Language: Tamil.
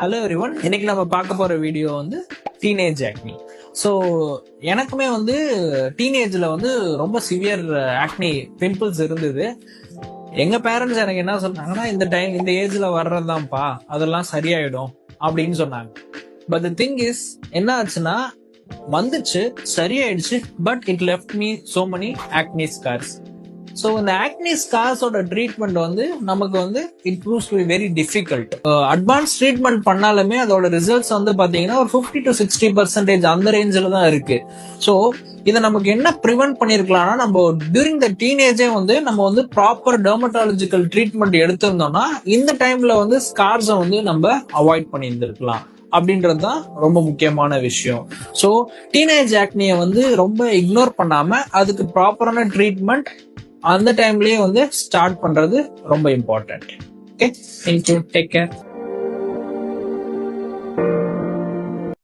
ஹலோ எவ்ரிவன், இன்னைக்கு நம்ம பார்க்க போற வீடியோ வந்து டீனேஜ் ஆக்னி. ஸோ எனக்குமே வந்து டீனேஜ்ல வந்து ரொம்ப சிவியர் ஆக்னி பிம்பிள்ஸ் இருந்தது. எங்க பேரண்ட்ஸ் எனக்கு என்ன சொன்னாங்கன்னா, இந்த ஏஜ்ல வர்றதுதான்ப்பா, அதெல்லாம் சரியாயிடும் அப்படின்னு சொன்னாங்க. பட் தி திங் இஸ் என்ன ஆச்சுன்னா, வந்துச்சு, சரியாயிடுச்சு, but it left me so many acne scars. So இந்த ஆக்னி ஸ்கார்ஸோட ட்ரீட்மெண்ட் வந்து நமக்கு வந்து it proves to be very difficult. Advance treatment பண்ணாலுமே அதோட ரிசல்ட்ஸ் வந்து பாத்தீங்கன்னா ஒரு 50 to 60% அந்த ரேஞ்சில் தான் இருக்கு. ஸோ இதை நமக்கு என்ன ப்ரிவென்ட் பண்ணிருக்கலாம்னா, நம்ம டியூரிங் த டீனேஜே வந்து நம்ம வந்து ப்ராப்பர் டெர்மட்டாலஜிக்கல் ட்ரீட்மெண்ட் எடுத்திருந்தோம்னா இந்த டைம்ல வந்து ஸ்கார்ஸை வந்து நம்ம அவாய்ட் பண்ணியிருந்திருக்கலாம் அப்படின்றது தான் ரொம்ப முக்கியமான விஷயம். ஸோ டீனேஜ் ஆக்னியை வந்து ரொம்ப இக்னோர் பண்ணாம அதுக்கு ப்ராப்பரான ட்ரீட்மெண்ட் அந்த டைம்லயே வந்து ஸ்டார்ட் பண்றது ரொம்ப important. Okay, thank you, take care.